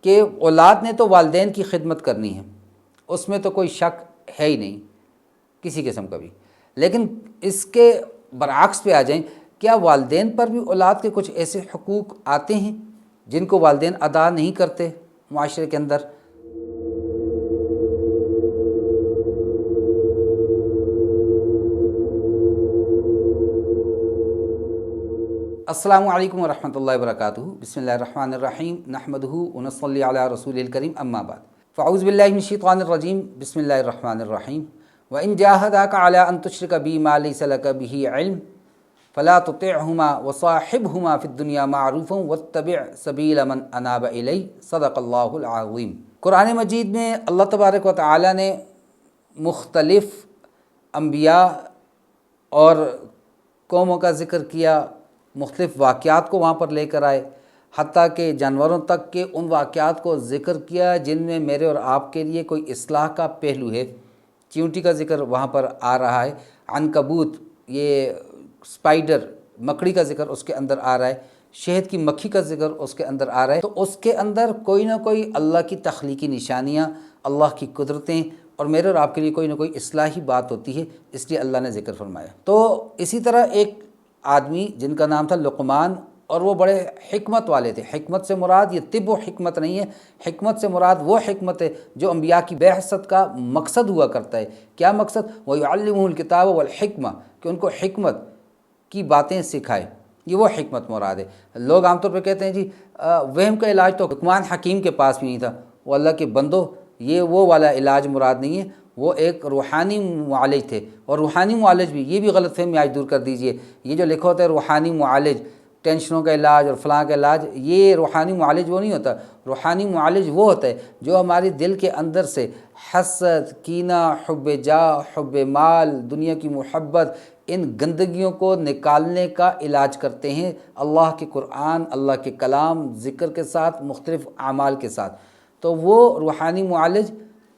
کہ اولاد نے تو والدین کی خدمت کرنی ہے، اس میں تو کوئی شک ہے ہی نہیں کسی قسم کا بھی، لیکن اس کے برعکس پہ آ جائیں، کیا والدین پر بھی اولاد کے کچھ ایسے حقوق آتے ہیں جن کو والدین ادا نہیں کرتے معاشرے کے اندر؟ السلام علیکم ورحمۃ اللہ وبرکاتہ۔ بسم اللہ الرحمن الرحیم، نحمدہ ونصلی علی رسول الکریم، اما بعد، فاعوذ باللہ من الشیطان الرجیم، بسم اللہ الرحمن الرحیم۔ وَإِن جَاهَدَاكَ عَلَىٰ أَن تُشْرِكَ بِي مَا لَيْسَ لَكَ بِهِ عِلْمٌ فَلَا تُطِعْهُمَا وَصَاحِبْهُمَا فِي الدُّنْيَا مَعْرُوفًا وَاتَّبِعْ سَبِيلَ مَنْ أَنَابَ إِلَيَّ، صدق اللہ العظیم۔ قرآن مجید میں اللہ تبارک و تعالی نے مختلف انبیاء اور قوموں کا ذکر کیا، مختلف واقعات کو وہاں پر لے کر آئے، حتیٰ کہ جانوروں تک کے ان واقعات کو ذکر کیا جن میں میرے اور آپ کے لیے کوئی اصلاح کا پہلو ہے۔ چیونٹی کا ذکر وہاں پر آ رہا ہے، عنکبوت، یہ سپائڈر، مکڑی کا ذکر اس کے اندر آ رہا ہے، شہد کی مکھی کا ذکر اس کے اندر آ رہا ہے۔ تو اس کے اندر کوئی نہ کوئی اللہ کی تخلیقی نشانیاں، اللہ کی قدرتیں، اور میرے اور آپ کے لیے کوئی نہ کوئی اصلاحی بات ہوتی ہے، اس لیے اللہ نے ذکر فرمایا۔ تو اسی طرح ایک آدمی جن کا نام تھا لقمان، اور وہ بڑے حکمت والے تھے۔ حکمت سے مراد یہ طب و حکمت نہیں ہے، حکمت سے مراد وہ حکمت ہے جو انبیاء کی بعثت کا مقصد ہوا کرتا ہے۔ کیا مقصد؟ وَيُعَلِّمُهُ الْكِتَابَ وَالْحِکْمَةَ، کہ ان کو حکمت کی باتیں سکھائے، یہ وہ حکمت مراد ہے۔ لوگ عام طور پہ کہتے ہیں جی وہم کا علاج تو لقمان حکیم کے پاس بھی نہیں تھا۔ وہ اللہ کے بندو، یہ وہ والا علاج مراد نہیں ہے، وہ ایک روحانی معالج تھے۔ اور روحانی معالج بھی، یہ بھی غلط فہمی آج دور کر دیجئے، یہ جو لکھا ہوتا ہے روحانی معالج، ٹینشنوں کا علاج اور فلاں کا علاج، یہ روحانی معالج وہ نہیں ہوتا۔ روحانی معالج وہ ہوتا ہے جو ہمارے دل کے اندر سے حسد، کینہ، حب جاہ، حب مال، دنیا کی محبت، ان گندگیوں کو نکالنے کا علاج کرتے ہیں اللہ کے قرآن، اللہ کے کلام، ذکر کے ساتھ، مختلف اعمال کے ساتھ۔ تو وہ روحانی معالج،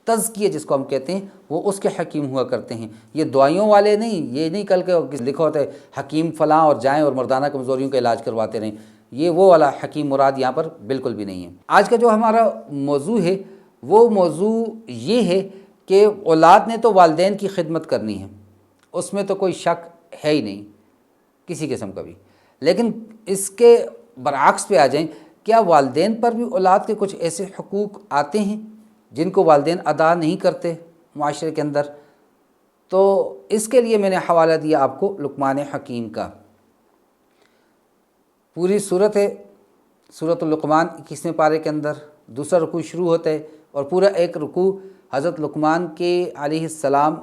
تزکیہ جس کو ہم کہتے ہیں، وہ اس کے حکیم ہوا کرتے ہیں۔ یہ دعائیوں والے نہیں، یہ نہیں کل کے لکھا ہوتا ہے حکیم فلاں اور جائیں اور مردانہ کمزوریوں کا علاج کرواتے رہیں، یہ وہ والا حکیم مراد یہاں پر بالکل بھی نہیں ہے۔ آج کا جو ہمارا موضوع ہے وہ موضوع یہ ہے کہ اولاد نے تو والدین کی خدمت کرنی ہے، اس میں تو کوئی شک ہے ہی نہیں کسی قسم کا بھی، لیکن اس کے برعکس پہ آ جائیں، کیا والدین پر بھی اولاد کے کچھ ایسے حقوق آتے ہیں جن کو والدین ادا نہیں کرتے معاشرے کے اندر؟ تو اس کے لیے میں نے حوالہ دیا آپ کو لقمان حکیم کا۔ پوری صورت ہے سورۃ لقمان 21ویں پارے کے اندر، دوسرا رکوع شروع ہوتا ہے، اور پورا ایک رکوع حضرت لقمان کے علیہ السلام،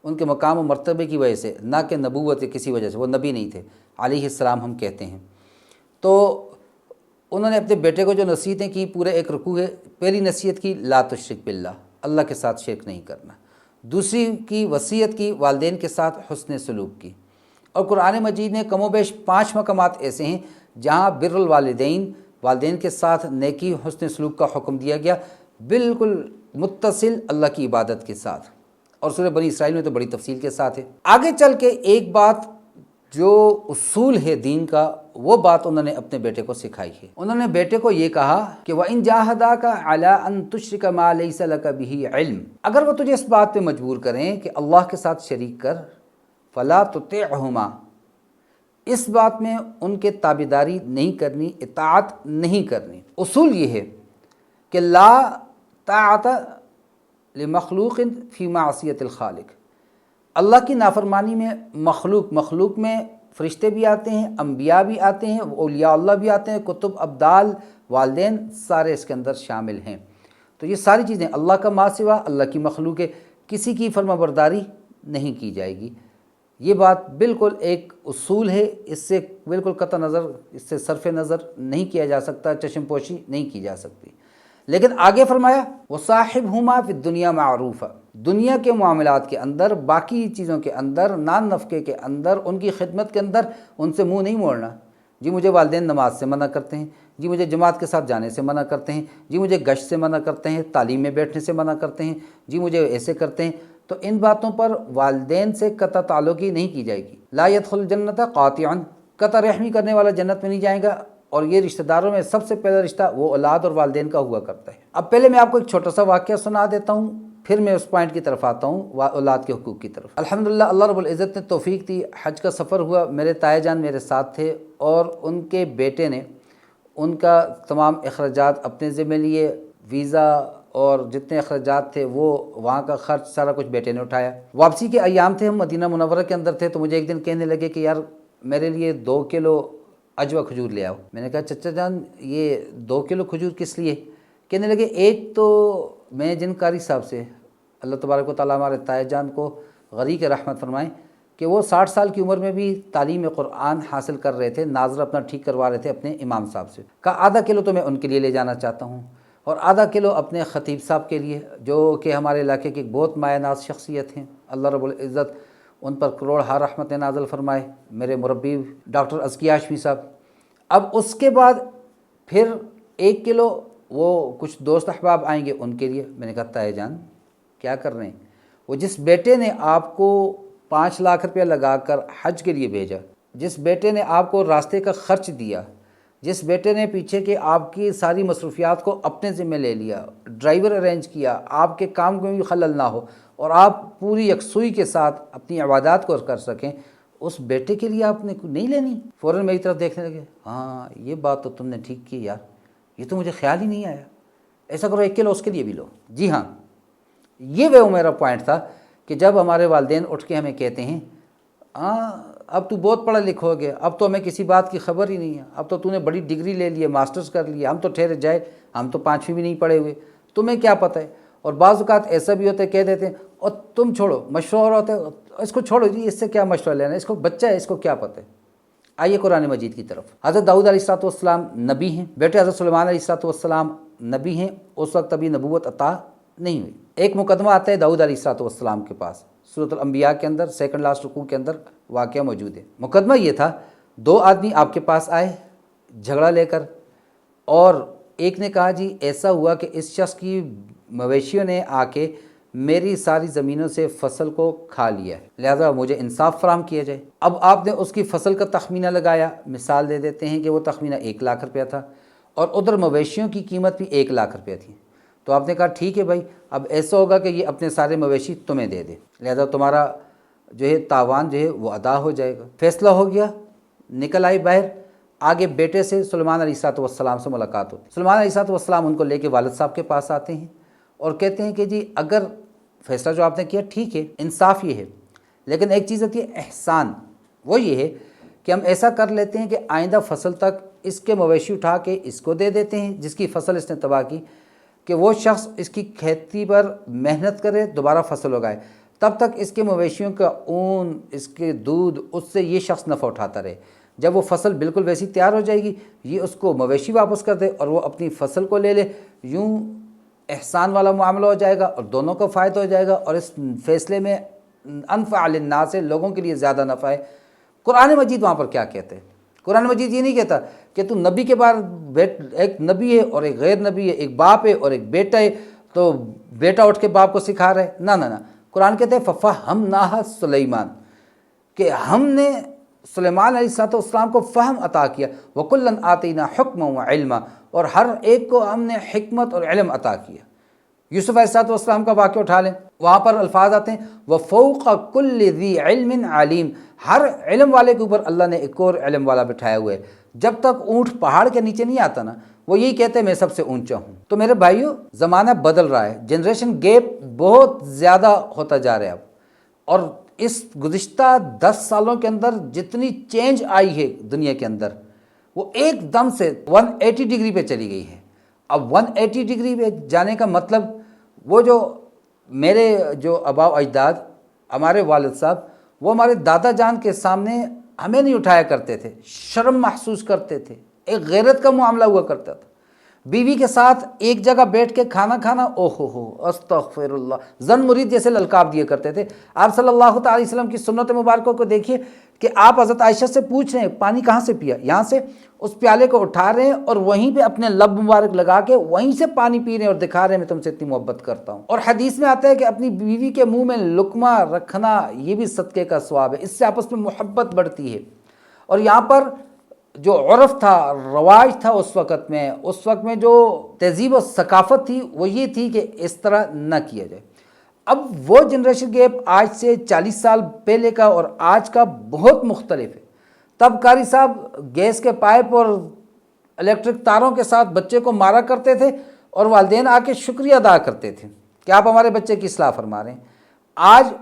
ان کے مقام و مرتبے کی وجہ سے، نہ کہ نبوت کسی وجہ سے، وہ نبی نہیں تھے، علیہ السلام ہم کہتے ہیں۔ تو انہوں نے اپنے بیٹے کو جو نصیحتیں کی، پورے ایک رکوع ہے۔ پہلی نصیحت کی لا تشرک باللہ، اللہ کے ساتھ شرک نہیں کرنا۔ دوسری کی وصیت کی والدین کے ساتھ حسن سلوک کی۔ اور قرآن مجید نے کم و بیش 5 مقامات ایسے ہیں جہاں بر الوالدین، والدین کے ساتھ نیکی، حسن سلوک کا حکم دیا گیا، بالکل متصل اللہ کی عبادت کے ساتھ۔ اور سورہ بنی اسرائیل میں تو بڑی تفصیل کے ساتھ ہے۔ آگے چل کے ایک بات جو اصول ہے دین کا، وہ بات انہوں نے اپنے بیٹے کو سکھائی ہے۔ انہوں نے بیٹے کو یہ کہا کہ وَإِن جَاهَدَاكَ عَلَىٰ أَن تُشْرِكَ مَا لَيْسَ لَكَ بِهِ عِلْمٌ، اگر وہ تجھے اس بات پہ مجبور کریں کہ اللہ کے ساتھ شریک کر، فَلَا تُطِعْهُمَا، اس بات میں ان کے تابعداری نہیں کرنی، اطاعت نہیں کرنی۔ اصول یہ ہے کہ لا طاعت لمخلوق فی معصیت الخالق، اللہ کی نافرمانی میں مخلوق میں فرشتے بھی آتے ہیں، انبیاء بھی آتے ہیں، اولیاء اللہ بھی آتے ہیں، کتب، ابدال، والدین، سارے اس کے اندر شامل ہیں۔ تو یہ ساری چیزیں اللہ کا ما سوا، اللہ کی مخلوق ہے، کسی کی فرما برداری نہیں کی جائے گی۔ یہ بات بالکل ایک اصول ہے، اس سے بالکل قطع نظر، اس سے صرف نظر نہیں کیا جا سکتا، چشم پوشی نہیں کی جا سکتی۔ لیکن آگے فرمایا وَصَاحِبْهُمَا فِي الدُّنْيَا مَعْرُوفًا، دنیا کے معاملات کے اندر، باقی چیزوں کے اندر، نان نفقے کے اندر، ان کی خدمت کے اندر ان سے منہ نہیں موڑنا۔ جی مجھے والدین نماز سے منع کرتے ہیں، جی مجھے جماعت کے ساتھ جانے سے منع کرتے ہیں، جی مجھے گشت سے منع کرتے ہیں، تعلیم میں بیٹھنے سے منع کرتے ہیں، جی مجھے ایسے کرتے ہیں، تو ان باتوں پر والدین سے قطع تعلقی نہیں کی جائے گی۔ لا يدخل الجنت قاطعا، قطع رحمی کرنے والا جنت میں نہیں جائے گا، اور یہ رشتہ داروں میں سب سے پہلا رشتہ وہ اولاد اور والدین کا ہوا کرتا ہے۔ اب پہلے میں آپ کو ایک چھوٹا سا واقعہ سنا دیتا ہوں، پھر میں اس پوائنٹ کی طرف آتا ہوں، اولاد کے حقوق کی طرف۔ الحمدللہ اللہ رب العزت نے توفیق دی، حج کا سفر ہوا، میرے تایا جان میرے ساتھ تھے، اور ان کے بیٹے نے ان کا تمام اخراجات اپنے ذمہ لیے، ویزا اور جتنے اخراجات تھے وہ وہاں کا خرچ سارا کچھ بیٹے نے اٹھایا۔ واپسی کے ایام تھے، ہم مدینہ منورہ کے اندر تھے، تو مجھے ایک دن کہنے لگے کہ یار میرے لیے 2 کلو عجوہ کھجور لے آؤ۔ میں نے کہا چچا جان یہ 2 کلو کھجور کس لیے؟ کہنے لگے ایک تو میں جن قاری صاحب سے، اللہ تبارک و تعالیٰ ہمارے تایا جان کو غریق رحمت فرمائیں، کہ وہ 60 سال کی عمر میں بھی تعلیم قرآن حاصل کر رہے تھے، ناظر اپنا ٹھیک کروا رہے تھے اپنے امام صاحب سے، کہا آدھا کلو تو میں ان کے لیے لے جانا چاہتا ہوں، اور آدھا کلو اپنے خطیب صاحب کے لیے، جو کہ ہمارے علاقے کی ایک بہت مایہ ناز شخصیت ہیں، اللہ رب العزت ان پر کروڑ ہا رحمت نازل فرمائے، میرے مربی ڈاکٹر ازکیہ ہاشمی صاحب۔ اب اس کے بعد پھر 1 کلو وہ کچھ دوست احباب آئیں گے ان کے لیے۔ میں نے کہا تایا جان کیا کر رہے ہیں؟ وہ جس بیٹے نے آپ کو 5 لاکھ روپیہ لگا کر حج کے لیے بھیجا، جس بیٹے نے آپ کو راستے کا خرچ دیا، جس بیٹے نے پیچھے کے آپ کی ساری مصروفیات کو اپنے ذمہ لے لیا، ڈرائیور ارینج کیا، آپ کے کام میں بھی خلل نہ ہو اور آپ پوری یکسوئی کے ساتھ اپنی عبادات کو کر سکیں، اس بیٹے کے لیے آپ نے نہیں لینی؟ فوراً میری طرف دیکھنے لگے، ہاں یہ بات تو تم نے ٹھیک کی یار، یہ تو مجھے خیال ہی نہیں آیا، ایسا کرو 1 کلو اس کے لیے بھی لو۔ جی ہاں، یہ وہ میرا پوائنٹ تھا کہ جب ہمارے والدین اٹھ کے ہمیں کہتے ہیں ہاں اب تو بہت پڑھا لکھا ہو گیا، اب تو ہمیں کسی بات کی خبر ہی نہیں ہے، اب تو نے بڑی ڈگری لے لی ہے، ماسٹرز کر لیا، ہم تو ٹھہرے جائے، ہم تو 5ویں بھی نہیں پڑھے ہوئے، تمہیں کیا پتہ ہے؟ اور بعض اوقات ایسا بھی ہوتا ہے کہہ دیتے ہیں اور تم چھوڑو، مشورہ ہوتا ہے اس کو چھوڑو جی، اس سے کیا مشورہ لینا، اس کو بچہ ہے، اس کو کیا پتہ ہے۔ آئیے قرآن مجید کی طرف۔ حضرت داؤد علیہ السلام نبی ہیں، بیٹے حضرت سلیمان علیہ السلام نبی ہیں، اس وقت ابھی نبوت عطا نہیں ہوئی۔ ایک مقدمہ آتا ہے داؤد علیہ السلام کے پاس، سورۃ الانبیاء کے اندر سیکنڈ لاسٹ رکوع کے اندر واقعہ موجود ہے۔ مقدمہ یہ تھا، 2 آدمی آپ کے پاس آئے جھگڑا لے کر، اور ایک نے کہا جی ایسا ہوا کہ اس شخص کی مویشیوں نے آ کے میری ساری زمینوں سے فصل کو کھا لیا ہے، لہذا مجھے انصاف فراہم کیا جائے۔ اب آپ نے اس کی فصل کا تخمینہ لگایا، مثال دے دیتے ہیں کہ وہ تخمینہ 1 لاکھ روپیہ تھا، اور ادھر مویشیوں کی قیمت بھی 1 لاکھ روپیہ تھی، تو آپ نے کہا ٹھیک ہے بھائی، اب ایسا ہوگا کہ یہ اپنے سارے مویشی تمہیں دے دے، لہذا تمہارا جو ہے تاوان جو ہے وہ ادا ہو جائے گا۔ فیصلہ ہو گیا، نکل آئی باہر، آگے بیٹے سے سلیمان علیہ السلام سے ملاقات ہوتی۔ سلیمان علیہ السلام ان کو لے کے والد صاحب کے پاس آتے ہیں اور کہتے ہیں کہ جی اگر فیصلہ جو آپ نے کیا ٹھیک ہے، انصاف یہ ہے، لیکن ایک چیز ہوتی ہے احسان، وہ یہ ہے کہ ہم ایسا کر لیتے ہیں کہ آئندہ فصل تک اس کے مویشی اٹھا کے اس کو دے دیتے ہیں جس کی فصل اس نے تباہ کی، کہ وہ شخص اس کی کھیتی پر محنت کرے، دوبارہ فصل اگائے، تب تک اس کے مویشیوں کا اون، اس کے دودھ، اس سے یہ شخص نفع اٹھاتا رہے۔ جب وہ فصل بالکل ویسی تیار ہو جائے گی، یہ اس کو مویشی واپس کر دے اور وہ اپنی فصل کو لے لے، یوں احسان والا معاملہ ہو جائے گا اور دونوں کو فائدہ ہو جائے گا، اور اس فیصلے میں انفع للناس ہے، لوگوں کے لیے زیادہ نفع ہے۔ قرآن مجید وہاں پر کیا کہتے ہیں؟ قرآن مجید یہ نہیں کہتا کہ تو نبی کے بعد ایک نبی ہے اور ایک غیر نبی ہے، ایک باپ ہے اور ایک بیٹا ہے، تو بیٹا اٹھ کے باپ کو سکھا رہا ہے، نہ، قرآن کہتے ہیں فَفَهَّمْنَاهَا سلیمان، کہ ہم نے سلیمان علیہ السلام کو فہم عطا کیا، وَكُلًّا آتَيْنَا حُكْمًا وَعِلْمًا، اور ہر ایک کو ہم نے حکمت اور علم عطا کیا۔ یوسف علیہ السلام کا واقعہ اٹھا لیں، وہاں پر الفاظ آتے ہیں وَفَوْقَ كُلِّ ذِي عِلْمٍ عَلِيمٍ، ہر علم والے کے اوپر اللہ نے ایک اور علم والا بٹھایا ہوا ہے۔ جب تک اونٹ پہاڑ کے نیچے نہیں آتا نا، وہ یہی کہتے ہیں میں سب سے اونچا ہوں۔ تو میرے بھائیو، زمانہ بدل رہا ہے، جنریشن گیپ بہت زیادہ ہوتا جا رہا ہے اب، اور اس گزشتہ 10 سالوں کے اندر جتنی چینج آئی ہے دنیا کے اندر، وہ ایک دم سے 180 ڈگری پہ چلی گئی ہے۔ اب 180 ڈگری پہ جانے کا مطلب، وہ جو میرے جو آباء و اجداد، ہمارے والد صاحب، وہ ہمارے دادا جان کے سامنے ہمیں نہیں اٹھایا کرتے تھے، شرم محسوس کرتے تھے، ایک غیرت کا معاملہ ہوا کرتا تھا۔ بیوی کے ساتھ ایک جگہ بیٹھ کے کھانا کھانا، اوہ استغفر اللہ، زن مرید جیسے للکاب دیا کرتے تھے۔ آپ صلی اللہ تعالی وسلم کی سنت مبارکوں کو دیکھیے کہ آپ حضرت عائشہ سے پوچھ رہے ہیں پانی کہاں سے پیا، یہاں سے اس پیالے کو اٹھا رہے ہیں اور وہیں پہ اپنے لب مبارک لگا کے وہیں سے پانی پی رہے ہیں اور دکھا رہے ہیں میں تم سے اتنی محبت کرتا ہوں۔ اور حدیث میں آتا ہے کہ اپنی بیوی کے منہ میں لقمہ رکھنا یہ بھی صدقے کا ثواب ہے، اس سے آپس میں محبت بڑھتی ہے۔ اور یہاں پر جو عرف تھا، رواج تھا اس وقت میں جو تہذیب و ثقافت تھی وہ یہ تھی کہ اس طرح نہ کیا جائے۔ اب وہ جنریشن گیپ آج سے 40 سال پہلے کا اور آج کا بہت مختلف ہے۔ تب قاری صاحب گیس کے پائپ اور الیکٹرک تاروں کے ساتھ بچے کو مارا کرتے تھے اور والدین آ کے شکریہ ادا کرتے تھے کہ آپ ہمارے بچے کی اصلاح فرما رہے ہیں۔ آج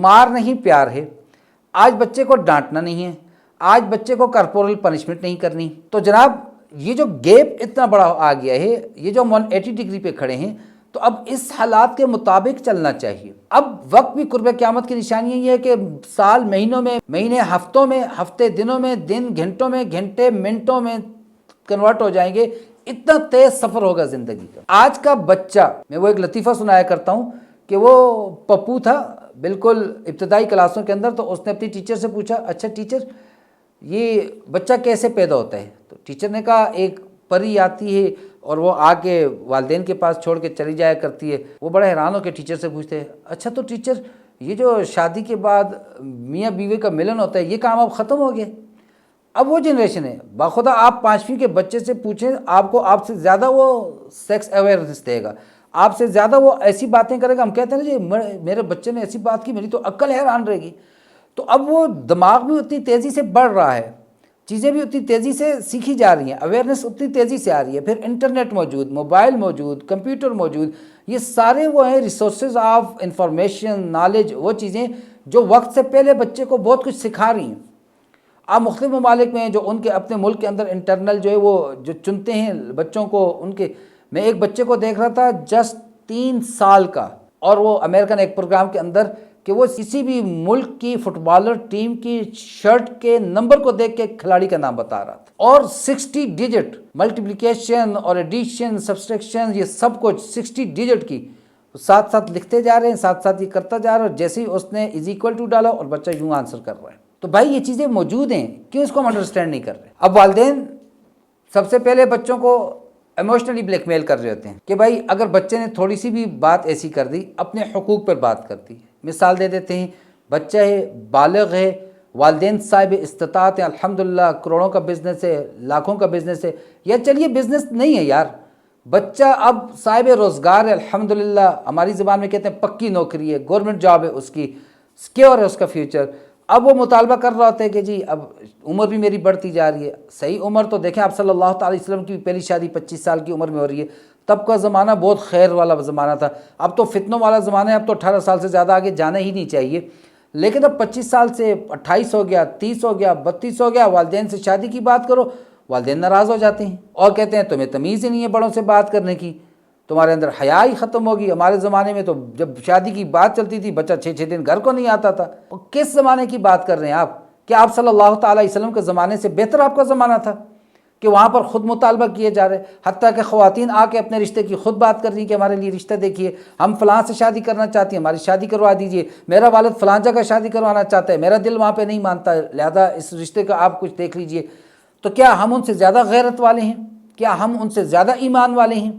مار نہیں پیار ہے، آج بچے کو ڈانٹنا نہیں ہے، آج بچے کو کارپورل پنشمنٹ نہیں کرنی۔ تو جناب یہ جو گیپ اتنا بڑا آ گیا ہے، یہ جو 180 ڈگری پہ کھڑے ہیں، تو اب اس حالات کے مطابق چلنا چاہیے۔ اب وقت بھی قرب قیامت کی نشانی یہ ہے کہ سال مہینوں میں، مہینے ہفتوں میں، ہفتے دنوں میں، دن گھنٹوں میں، گھنٹے منٹوں میں کنورٹ ہو جائیں گے۔ اتنا تیز سفر ہوگا زندگی کا۔ آج کا بچہ، میں وہ ایک لطیفہ سنایا کرتا ہوں کہ وہ پپو تھا بالکل ابتدائی کلاسوں کے اندر، تو اس نے اپنی ٹیچر سے پوچھا، اچھا ٹیچر یہ بچہ کیسے پیدا ہوتا ہے؟ تو ٹیچر نے کہا ایک پری آتی ہے اور وہ آ کے والدین کے پاس چھوڑ کے چلی جایا کرتی ہے۔ وہ بڑا حیران ہو کے ٹیچر سے پوچھتے ہیں، اچھا تو ٹیچر یہ جو شادی کے بعد میاں بیوی کا ملن ہوتا ہے یہ کام اب ختم ہو گیا؟ اب وہ جنریشن ہے، باخدا آپ 5ویں کے بچے سے پوچھیں، آپ سے زیادہ وہ سیکس اویئرنیس دے گا، آپ سے زیادہ وہ ایسی باتیں کرے گا۔ ہم کہتے ہیں نا جی میرے بچے نے ایسی بات کی، میری تو عقل حیران رہے گی۔ تو اب وہ دماغ بھی اتنی تیزی سے بڑھ رہا ہے، چیزیں بھی اتنی تیزی سے سیکھی جا رہی ہیں، اویئرنیس اتنی تیزی سے آ رہی ہے، پھر انٹرنیٹ موجود، موبائل موجود، کمپیوٹر موجود، یہ سارے وہ ہیں ریسورسز آف انفارمیشن، نالج، وہ چیزیں جو وقت سے پہلے بچے کو بہت کچھ سکھا رہی ہیں۔ آپ مختلف ممالک میں جو ان کے اپنے ملک کے اندر انٹرنل جو ہے وہ جو چنتے ہیں بچوں کو، ان کے میں ایک بچے کو دیکھ رہا تھا جسٹ 3 سال کا، اور وہ امریکن ایک پروگرام کے اندر کہ وہ کسی بھی ملک کی فٹ بالر ٹیم کی شرٹ کے نمبر کو دیکھ کے کھلاڑی کا نام بتا رہا تھا، اور 60 ڈیجٹ ملٹیپلیکیشن اور ایڈیشن سبسٹریکشن یہ سب کچھ 60 ڈیجٹ کی ساتھ ساتھ لکھتے جا رہے ہیں، ساتھ ساتھ یہ کرتا جا رہا ہے، اور جیسے ہی اس نے از اکول ٹو ڈالا اور بچہ یوں آنسر کر رہا ہے۔ تو بھائی یہ چیزیں موجود ہیں، کیوں اس کو ہم انڈرسٹینڈ نہیں کر رہے؟ اب والدین سب سے پہلے بچوں کو ایموشنلی بلیک میل کر رہے ہوتے ہیں کہ بھائی اگر بچے نے تھوڑی سی بھی بات ایسی کر دی، اپنے حقوق پر بات کر دی، مثال دے دیتے ہیں، بچہ ہے، بالغ ہے، والدین صاحب استطاعت ہے، الحمدللہ کروڑوں کا بزنس ہے، لاکھوں کا بزنس ہے، یا چلیے بزنس نہیں ہے یار، بچہ اب صاحب روزگار ہے، الحمدللہ ہماری زبان میں کہتے ہیں پکی نوکری ہے، گورنمنٹ جاب ہے اس کی، سکیور ہے اس کا فیوچر۔ اب وہ مطالبہ کر رہا ہوتا ہے کہ جی اب عمر بھی میری بڑھتی جا رہی ہے۔ صحیح عمر تو دیکھیں آپ صلی اللہ تعالی وسلم کی پہلی شادی 25 سال کی عمر میں ہو رہی ہے۔ تب کا زمانہ بہت خیر والا زمانہ تھا، اب تو فتنوں والا زمانہ ہے، اب تو 18 سال سے زیادہ آگے جانا ہی نہیں چاہیے۔ لیکن اب 25 سال سے 28 ہو گیا، 30 ہو گیا، 32 ہو گیا، والدین سے شادی کی بات کرو، والدین ناراض ہو جاتے ہیں اور کہتے ہیں تمہیں تمیز ہی نہیں ہے بڑوں سے بات کرنے کی، تمہارے اندر حیا ہی ختم ہوگی۔ ہمارے زمانے میں تو جب شادی کی بات چلتی تھی بچہ 6 دن گھر کو نہیں آتا تھا۔ اور کس زمانے کی بات کر رہے ہیں آپ؟ کیا آپ صلی اللہ تعالی وسلم کے زمانے سے بہتر آپ کا زمانہ تھا کہ وہاں پر خود مطالبہ کیے جا رہے، حتیٰ کہ خواتین آ کے اپنے رشتے کی خود بات کر رہی کہ ہمارے لیے رشتہ دیکھیے، ہم فلاں سے شادی کرنا چاہتی ہیں، ہماری شادی کروا دیجئے، میرا والد فلاں جگہ شادی کروانا چاہتا ہے، میرا دل وہاں پہ نہیں مانتا، لہذا اس رشتے کا آپ کچھ دیکھ لیجئے۔ تو کیا ہم ان سے زیادہ غیرت والے ہیں؟ کیا ہم ان سے زیادہ ایمان والے ہیں؟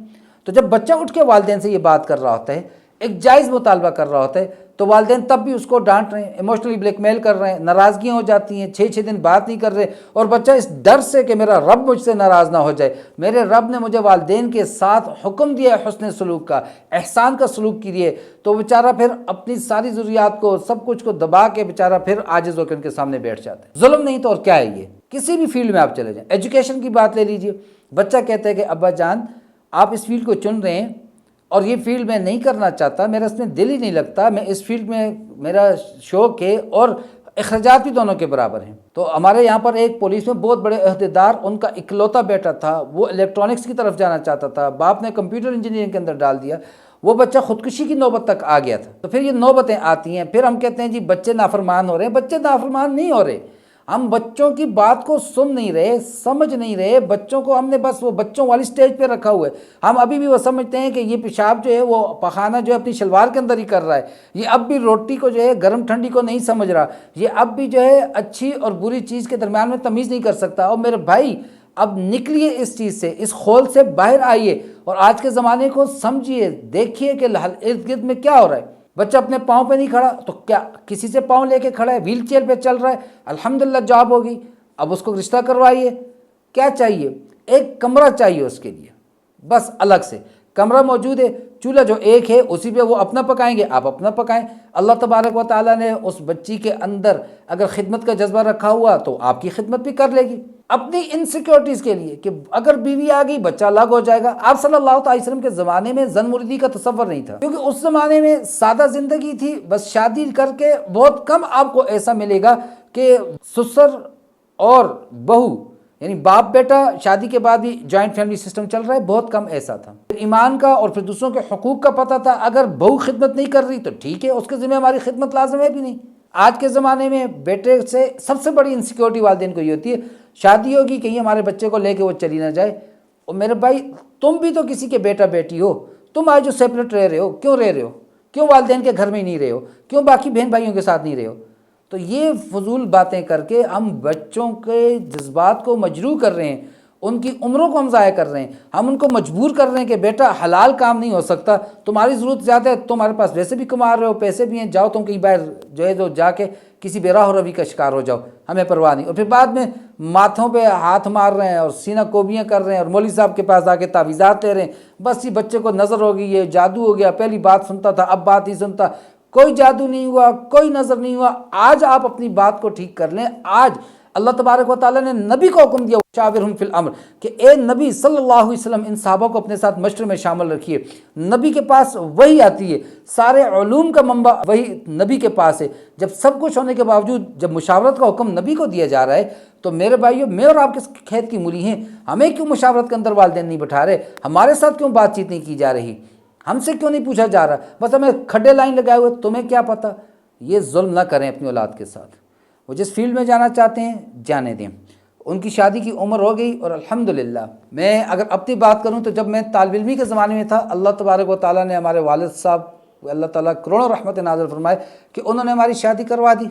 تو جب بچہ اٹھ کے والدین سے یہ بات کر رہا ہوتا ہے، ایک جائز مطالبہ کر رہا ہوتا ہے، تو والدین تب بھی اس کو ڈانٹ رہے ہیں، ایموشنلی بلیک میل کر رہے ہیں، ناراضگیاں ہو جاتی ہیں، 6 دن بات نہیں کر رہے، اور بچہ اس ڈر سے کہ میرا رب مجھ سے ناراض نہ ہو جائے، میرے رب نے مجھے والدین کے ساتھ حکم دیا ہے حسن سلوک کا، احسان کا سلوک کیجیے، تو بیچارہ پھر اپنی ساری ضروریات کو، سب کچھ کو دبا کے بیچارہ پھر عاجز ہو کے ان کے سامنے بیٹھ جاتا ہے۔ ظلم نہیں تو اور کیا ہے یہ؟ کسی بھی فیلڈ میں آپ چلے جائیں، ایجوکیشن کی بات لے لیجئے، بچہ کہتا ہے کہ ابا جان آپ اس فیلڈ کو چن رہے ہیں اور یہ فیلڈ میں نہیں کرنا چاہتا، میرا اس میں دل ہی نہیں لگتا، میں اس فیلڈ میں میرا شوق ہے، اور اخراجات بھی دونوں کے برابر ہیں۔ تو ہمارے یہاں پر ایک پولیس میں بہت بڑے عہدیدار، ان کا اکلوتا بیٹا تھا، وہ الیکٹرانکس کی طرف جانا چاہتا تھا، باپ نے کمپیوٹر انجینئرنگ کے اندر ڈال دیا، وہ بچہ خودکشی کی نوبت تک آ گیا تھا۔ تو پھر یہ نوبتیں آتی ہیں، پھر ہم کہتے ہیں جی بچے نافرمان ہو رہے ہیں۔ بچے نافرمان نہیں ہو رہے، ہم بچوں کی بات کو سن نہیں رہے، سمجھ نہیں رہے، بچوں کو ہم نے بس وہ بچوں والی سٹیج پہ رکھا ہوا ہے۔ ہم ابھی بھی وہ سمجھتے ہیں کہ یہ پیشاب جو ہے وہ پخانہ جو ہے اپنی شلوار کے اندر ہی کر رہا ہے، یہ اب بھی روٹی کو جو ہے گرم ٹھنڈی کو نہیں سمجھ رہا، یہ اب بھی جو ہے اچھی اور بری چیز کے درمیان میں تمیز نہیں کر سکتا۔ اور میرے بھائی اب نکلیے اس چیز سے، اس خول سے باہر آئیے اور آج کے زمانے کو سمجھیے، دیکھیے کہ ارد گرد میں کیا ہو رہا ہے۔ بچہ اپنے پاؤں پہ نہیں کھڑا تو کیا کسی سے پاؤں لے کے کھڑا ہے، ویل چیئر پہ چل رہا ہے، الحمدللہ جاب ہوگی، اب اس کو رشتہ کروائیے، کیا چاہیے؟ ایک کمرہ چاہیے اس کے لیے، بس الگ سے کمرہ موجود ہے، چولہا جو ایک ہے اسی پہ وہ اپنا پکائیں گے، آپ اپنا پکائیں۔ اللہ تبارک و تعالیٰ نے اس بچی کے اندر اگر خدمت کا جذبہ رکھا ہوا تو آپ کی خدمت بھی کر لے گی۔ اپنی انسیکیورٹیز کے لیے کہ اگر بیوی آ گئی بچہ الگ ہو جائے گا۔ آپ صلی اللہ علیہ وسلم کے زمانے میں زن مردی کا تصور نہیں تھا، کیونکہ اس زمانے میں سادہ زندگی تھی، بس شادی کر کے بہت کم آپ کو ایسا ملے گا کہ سسر اور بہو یعنی باپ بیٹا شادی کے بعد بھی جوائنٹ فیملی سسٹم چل رہا ہے، بہت کم ایسا تھا۔ ایمان کا اور پھر دوسروں کے حقوق کا پتہ تھا، اگر بہو خدمت نہیں کر رہی تو ٹھیک ہے، اس کے ذمہ ہماری خدمت لازم ہے بھی نہیں۔ آج کے زمانے میں بیٹے سے سب سے بڑی انسیکیورٹی والدین کو یہ ہوتی ہے، شادی ہوگی کہیں ہمارے بچے کو لے کے وہ چلی نہ جائے۔ اور میرے بھائی تم بھی تو کسی کے بیٹا بیٹی ہو، تم آج جو سیپریٹ رہ رہے ہو، کیوں رہ رہے ہو؟ کیوں والدین کے گھر میں ہی نہیں رہے ہو؟ کیوں باقی بہن بھائیوں کے ساتھ نہیں رہے ہو؟ تو یہ فضول باتیں کر کے ہم بچوں کے جذبات کو مجروح کر رہے ہیں، ان کی عمروں کو ہم ضائع کر رہے ہیں، ہم ان کو مجبور کر رہے ہیں کہ بیٹا حلال کام نہیں ہو سکتا، تمہاری ضرورت زیادہ ہے، تمہارے پاس ویسے بھی کما رہے ہو، پیسے بھی ہیں، جاؤ تم کہیں باہر جو ہے جو جا کے کسی بے راہ روی کا شکار ہو جاؤ، ہمیں پرواہ نہیں۔ اور پھر بعد میں ماتھوں پہ ہاتھ مار رہے ہیں اور سینہ کوبیاں کر رہے ہیں اور مولوی صاحب کے پاس آ کے تعویذات لے رہے ہیں، بس یہ بچے کو نظر ہو گئی، یہ جادو ہو گیا، پہلی بات سنتا تھا اب بات نہیں سنتا۔ کوئی جادو نہیں ہوا، کوئی نظر نہیں ہوا۔ آج آپ اپنی بات کو ٹھیک کر لیں۔ آج اللہ تبارک و تعالیٰ نے نبی کو حکم دیا شاورہم فی الامر کہ اے نبی صلی اللہ علیہ وسلم ان صحابہ کو اپنے ساتھ مشورے میں شامل رکھیے۔ نبی کے پاس وہی آتی ہے، سارے علوم کا منبع وہی نبی کے پاس ہے۔ جب سب کچھ ہونے کے باوجود جب مشاورت کا حکم نبی کو دیا جا رہا ہے تو میرے بھائیو، میں اور آپ کس کھیت کی مولی ہیں؟ ہمیں کیوں مشاورت کے اندر والدین نہیں بٹھا رہے؟ ہمارے ساتھ کیوں بات چیت نہیں کی جا رہی؟ ہم سے کیوں نہیں پوچھا جا رہا؟ بس ہمیں کھڈے لائن لگائے ہوئے، تمہیں کیا پتہ؟ یہ ظلم نہ کریں اپنی اولاد کے ساتھ۔ وہ جس فیلڈ میں جانا چاہتے ہیں جانے دیں۔ ان کی شادی کی عمر ہو گئی اور الحمدللہ میں اگر اپنی بات کروں تو جب میں طالب علمی کے زمانے میں تھا، اللہ تبارک و تعالیٰ نے ہمارے والد صاحب اللہ تعالیٰ کروڑوں رحمت نازل فرمائے کہ انہوں نے ہماری شادی کروا دی۔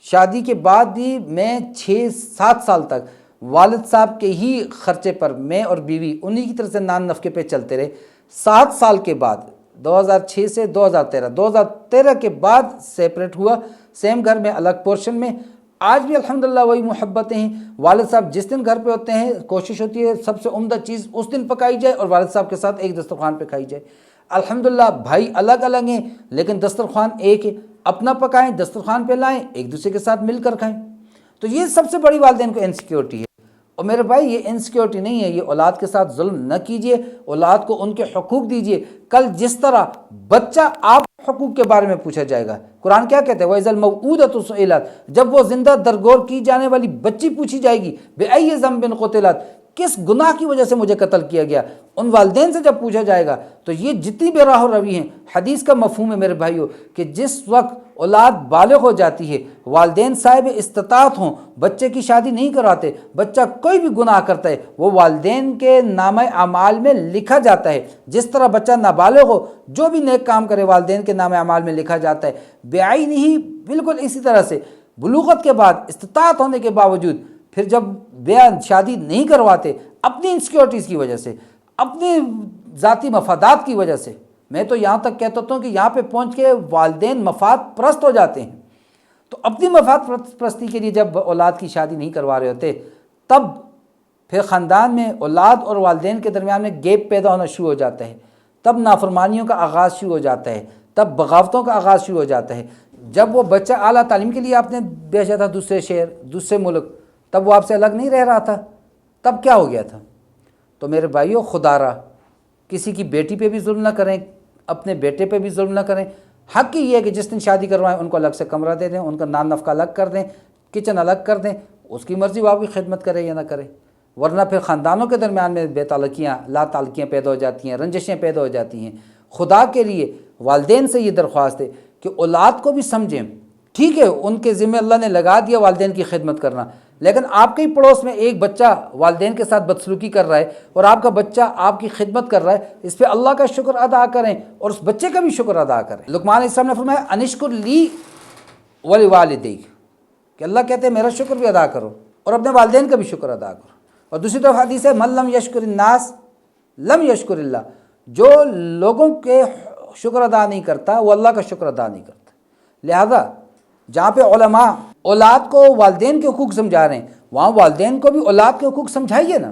شادی کے بعد بھی میں 6-7 سال تک والد صاحب کے ہی خرچے پر میں اور بیوی انہی کی طرف سے نان نفقے پہ چلتے رہے۔ 7 سال کے بعد 2006 سے 2013 کے بعد سیپریٹ ہوا، سیم گھر میں الگ پورشن میں۔ آج بھی الحمدللہ وہی محبتیں ہیں۔ والد صاحب جس دن گھر پہ ہوتے ہیں کوشش ہوتی ہے سب سے عمدہ چیز اس دن پکائی جائے اور والد صاحب کے ساتھ ایک دسترخوان پہ کھائی جائے۔ الحمدللہ بھائی الگ الگ ہیں لیکن دسترخوان ایک ہے، اپنا پکائیں، دسترخوان پہ لائیں، ایک دوسرے کے ساتھ مل کر کھائیں۔ تو یہ سب سے بڑی والدین کو انسیکیورٹی ہے۔ اور میرے بھائی یہ انسیکیورٹی نہیں ہے، یہ اولاد کے ساتھ ظلم نہ کیجیے، اولاد کو ان کے حقوق دیجیے۔ کل جس طرح بچہ آپ حقوق کے بارے میں پوچھا جائے گا، قرآن کیا کہتے ہیں؟ وَإِذَا الْمَوْءُودَةُ سُئِلَتْ، جب وہ زندہ درگور کی جانے والی بچی پوچھی جائے گی بِأَيِّ ذَنبٍ قُتِلَتْ، کس گناہ کی وجہ سے مجھے قتل کیا گیا، ان والدین سے جب پوچھا جائے گا تو یہ جتنی بے راہ و روی ہیں، حدیث کا مفہوم ہے میرے بھائیوں کہ جس وقت اولاد بالغ ہو جاتی ہے، والدین صاحب استطاعت ہوں، بچے کی شادی نہیں کراتے، بچہ کوئی بھی گناہ کرتا ہے وہ والدین کے نامہ اعمال میں لکھا جاتا ہے۔ جس طرح بچہ نابالغ ہو جو بھی نیک کام کرے والدین کے نامہ اعمال میں لکھا جاتا ہے، بعین ہی بالکل اسی طرح سے بلوغت کے بعد استطاعت ہونے کے باوجود پھر جب بیان شادی نہیں کرواتے اپنی انسیکیورٹیز کی وجہ سے، اپنے ذاتی مفادات کی وجہ سے، میں تو یہاں تک کہتا ہوں کہ یہاں پہ پہنچ کے والدین مفاد پرست ہو جاتے ہیں۔ تو اپنی مفاد پرستی کے لیے جب اولاد کی شادی نہیں کروا رہے ہوتے تب پھر خاندان میں اولاد اور والدین کے درمیان میں گیپ پیدا ہونا شروع ہو جاتا ہے، تب نافرمانیوں کا آغاز شروع ہو جاتا ہے، تب بغاوتوں کا آغاز شروع ہو جاتا ہے۔ جب وہ بچہ اعلیٰ تعلیم کے لیے آپ نے بھیجا تھا دوسرے شہر دوسرے ملک، تب وہ آپ سے الگ نہیں رہ رہا تھا، تب کیا ہو گیا تھا؟ تو میرے بھائیوں خدا را کسی کی بیٹی پہ بھی ظلم نہ کریں، اپنے بیٹے پہ بھی ظلم نہ کریں۔ حق ہی یہ ہے کہ جس دن شادی کروائیں ان کو الگ سے کمرہ دے دیں، ان کا نان نفقہ الگ کر دیں، کچن الگ کر دیں، اس کی مرضی وہ آپ کی خدمت کرے یا نہ کرے، ورنہ پھر خاندانوں کے درمیان میں بے تعلقیاں لا تعلقیاں پیدا ہو جاتی ہیں، رنجشیں پیدا ہو جاتی ہیں۔ خدا کے لیے والدین سے یہ درخواست ہے کہ اولاد کو بھی سمجھیں۔ ٹھیک ہے ان کے ذمہ اللہ نے لگا دیا والدین کی خدمت کرنا، لیکن آپ کے ہی پڑوس میں ایک بچہ والدین کے ساتھ بدسلوکی کر رہا ہے اور آپ کا بچہ آپ کی خدمت کر رہا ہے، اس پہ اللہ کا شکر ادا کریں اور اس بچے کا بھی شکر ادا کریں۔ لقمان علیہ السلام نے فرمایا انشکر لی ولوالدیک، کہ اللہ کہتے ہیں میرا شکر بھی ادا کرو اور اپنے والدین کا بھی شکر ادا کرو۔ اور دوسری طرف حدیث ہے من لم یشکر الناس لم یشکر اللہ، جو لوگوں کے شکر ادا نہیں کرتا وہ اللہ کا شکر ادا نہیں کرتا۔ لہذا جہاں پہ علماء اولاد کو والدین کے حقوق سمجھا رہے ہیں وہاں والدین کو بھی اولاد کے حقوق سمجھائیے نا،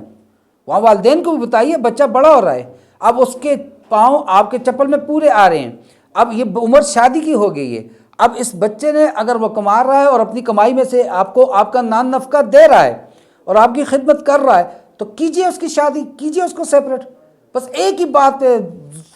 وہاں والدین کو بھی بتائیے بچہ بڑا ہو رہا ہے، اب اس کے پاؤں آپ کے چپل میں پورے آ رہے ہیں، اب یہ عمر شادی کی ہو گئی ہے، اب اس بچے نے اگر وہ کما رہا ہے اور اپنی کمائی میں سے آپ کو آپ کا نان نفقہ دے رہا ہے اور آپ کی خدمت کر رہا ہے تو کیجئے اس کی شادی، کیجئے اس کو سیپریٹ۔ بس ایک ہی بات پہ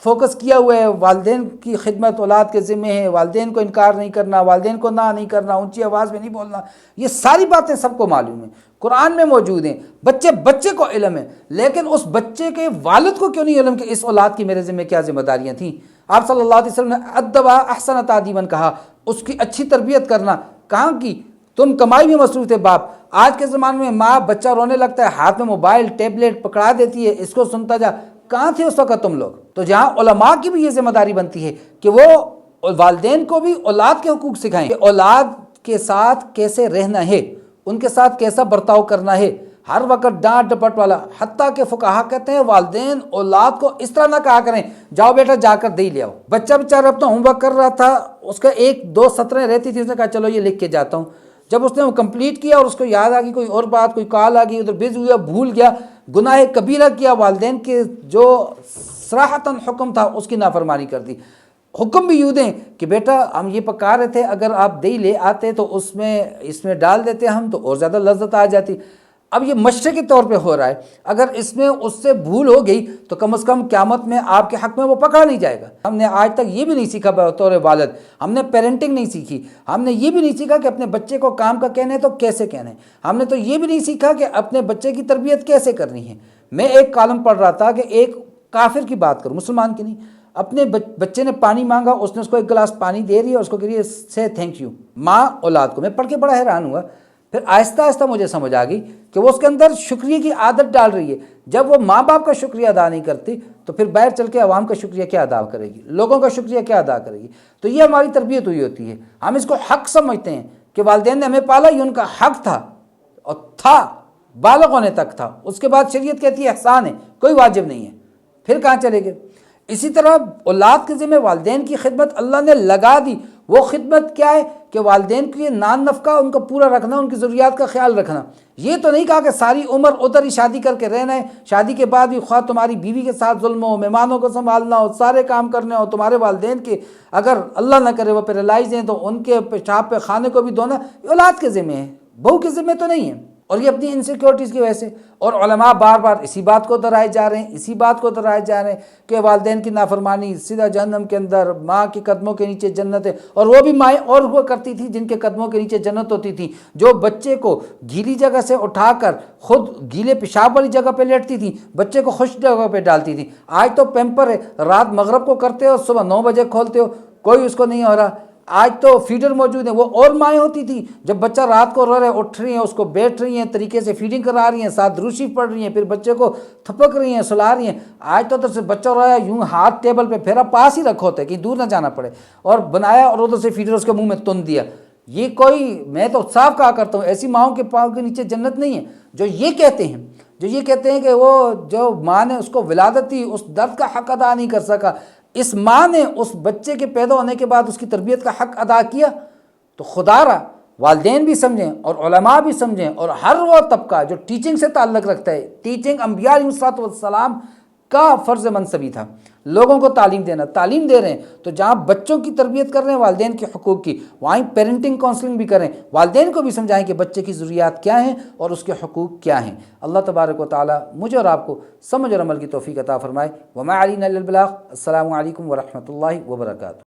فوکس کیا ہوا ہے، والدین کی خدمت اولاد کے ذمے ہے، والدین کو انکار نہیں کرنا، والدین کو نہ نہیں کرنا، اونچی آواز میں نہیں بولنا، یہ ساری باتیں سب کو معلوم ہیں، قرآن میں موجود ہیں، بچے کو علم ہے، لیکن اس بچے کے والد کو کیوں نہیں علم کہ اس اولاد کی میرے ذمے کیا ذمہ داریاں تھیں؟ آپ صلی اللہ علیہ وسلم نے ادبا احسن تعدیباً کہا، اس کی اچھی تربیت کرنا، کہاں کی؟ تم کمائی میں مصروف تھے باپ، آج کے زمانے میں ماں بچہ رونے لگتا ہے ہاتھ میں موبائل ٹیبلٹ پکڑا دیتی ہے، اس کو سنتا جا، کہاں تھے اس وقت تم لوگ؟ تو جہاں علماء کی بھی یہ ذمہ داری بنتی ہے کہ وہ والدین کو بھی اولاد کے حقوق سکھائیں کہ اولاد کے ساتھ کیسے رہنا ہے، ان کے ساتھ کیسا برتاؤ کرنا ہے، ہر وقت ڈانٹ ڈپٹ والا، حتیٰ کہ فقہا کہتے ہیں والدین اولاد کو اس طرح نہ کہا کریں جاؤ بیٹا جا کر دے لے آؤ۔ بچہ بیچارہ اپنا ہوم ورک کر رہا تھا، اس کا ایک دو سطریں رہتی تھی، اس نے کہا چلو یہ لکھ کے جاتا ہوں، جب اس نے وہ کمپلیٹ کیا اور اس کو یاد آ گئی کوئی اور بات، کوئی کال آ گئی، ادھر بزی ہوا، بھول گیا، گناہ کبیرہ کیا، والدین کے جو صراحتاً حکم تھا اس کی نافرمانی کر دی۔ حکم بھی یوں دیں کہ بیٹا ہم یہ پکا رہے تھے، اگر آپ دہی لے آتے تو اس میں ڈال دیتے ہم تو اور زیادہ لذت آ جاتی، اب یہ مشرے کے طور پہ ہو رہا ہے، اگر اس میں اس سے بھول ہو گئی تو کم از کم قیامت میں آپ کے حق میں وہ پکڑا نہیں جائے گا۔ ہم نے آج تک یہ بھی نہیں سیکھا بطور والد، ہم نے پیرنٹنگ نہیں سیکھی، ہم نے یہ بھی نہیں سیکھا کہ اپنے بچے کو کام کا کہنا ہے تو کیسے کہنا ہے، ہم نے تو یہ بھی نہیں سیکھا کہ اپنے بچے کی تربیت کیسے کرنی ہے۔ میں ایک کالم پڑھ رہا تھا کہ ایک کافر کی بات کروں، مسلمان کی نہیں، اپنے بچے نے پانی مانگا، اس نے اس کو ایک گلاس پانی دے رہی ہے اور اس کو کہہ رہی ہے سے تھینک یو، ماں اولاد کو۔ میں پڑھ کے بڑا حیران ہوا، پھر آہستہ آہستہ مجھے سمجھ آ گئی کہ وہ اس کے اندر شکریہ کی عادت ڈال رہی ہے، جب وہ ماں باپ کا شکریہ ادا نہیں کرتی تو پھر باہر چل کے عوام کا شکریہ کیا ادا کرے گی، لوگوں کا شکریہ کیا ادا کرے گی؟ تو یہ ہماری تربیت ہوئی ہوتی ہے، ہم اس کو حق سمجھتے ہیں کہ والدین نے ہمیں پالا، یہ ان کا حق تھا اور تھا، بالغ ہونے تک تھا، اس کے بعد شریعت کہتی ہے احسان ہے، کوئی واجب نہیں ہے، پھر کہاں چلے گئے؟ اسی طرح اولاد کے ذمہ والدین کی خدمت اللہ نے لگا دی، وہ خدمت کیا ہے کہ والدین کے نان نفقہ ان کا پورا رکھنا، ان کی ضروریات کا خیال رکھنا۔ یہ تو نہیں کہا کہ ساری عمر ادھر ہی شادی کر کے رہنا ہے، شادی کے بعد بھی خواہ تمہاری بیوی کے ساتھ ظلم ہو، مہمانوں کو سنبھالنا ہو، سارے کام کرنے ہو، تمہارے والدین کے اگر اللہ نہ کرے وہ پیرالائز ہیں تو ان کے پیشاب پہ خانے کو بھی دھونا، یہ اولاد کے ذمہ ہے، بہو کے ذمہ تو نہیں ہے۔ اور یہ اپنی انسیکیورٹیز کی وجہ سے، اور علماء بار بار اسی بات کو دہرائے جا رہے ہیں، اسی بات کو دہرائے جا رہے ہیں کہ والدین کی نافرمانی سیدھا جہنم کے اندر، ماں کے قدموں کے نیچے جنت ہے، اور وہ بھی مائیں اور ہوا کرتی تھی جن کے قدموں کے نیچے جنت ہوتی تھی، جو بچے کو گیلی جگہ سے اٹھا کر خود گیلے پیشاب والی جگہ پہ لیٹتی تھی، بچے کو خشک جگہ پہ ڈالتی تھی۔ آج تو پیمپر ہے، رات مغرب کو کرتے ہو، صبح 9 بجے کھولتے ہو، کوئی اس کو نہیں ہو رہا۔ آج تو فیڈر موجود ہیں، وہ اور مائیں ہوتی تھی جب بچہ رات کو رو رہا ہے اٹھ رہی ہیں، اس کو بیٹھ رہی ہیں، طریقے سے فیڈنگ کرا رہی ہیں، ساتھ دروشی پڑھ رہی ہیں، پھر بچے کو تھپک رہی ہیں، سلا رہی ہیں۔ آج تو ادھر سے بچہ رو رہا ہے، یوں ہاتھ ٹیبل پہ پھیرا، پاس ہی رکھو ہوتا ہے کہ دور نہ جانا پڑے، اور بنایا اور ادھر سے فیڈر اس کے منہ میں تن دیا۔ یہ کوئی، میں تو صاف کہا کرتا ہوں ایسی ماؤں کے پاؤں کے نیچے جنت نہیں ہے جو یہ کہتے ہیں کہ وہ جو ماں نے اس کو ولادت دی اس درد کا حق ادا نہیں کر سکا، اس ماں نے اس بچے کے پیدا ہونے کے بعد اس کی تربیت کا حق ادا کیا۔ تو خدا را والدین بھی سمجھیں اور علماء بھی سمجھیں، اور ہر وہ طبقہ جو ٹیچنگ سے تعلق رکھتا ہے، ٹیچنگ انبیاء علیہ الصلوۃ والسلام کا فرض منصبی تھا، لوگوں کو تعلیم دینا، تعلیم دے رہے ہیں تو جہاں بچوں کی تربیت کر رہے ہیں والدین کے حقوق کی، وہیں پیرنٹنگ کونسلنگ بھی کریں، والدین کو بھی سمجھائیں کہ بچے کی ضروریات کیا ہیں اور اس کے حقوق کیا ہیں۔ اللہ تبارک و تعالیٰ مجھے اور آپ کو سمجھ اور عمل کی توفیق عطا فرمائے۔ وما علینا الا البلاغ۔ السلام علیکم ورحمۃ اللہ وبرکاتہ۔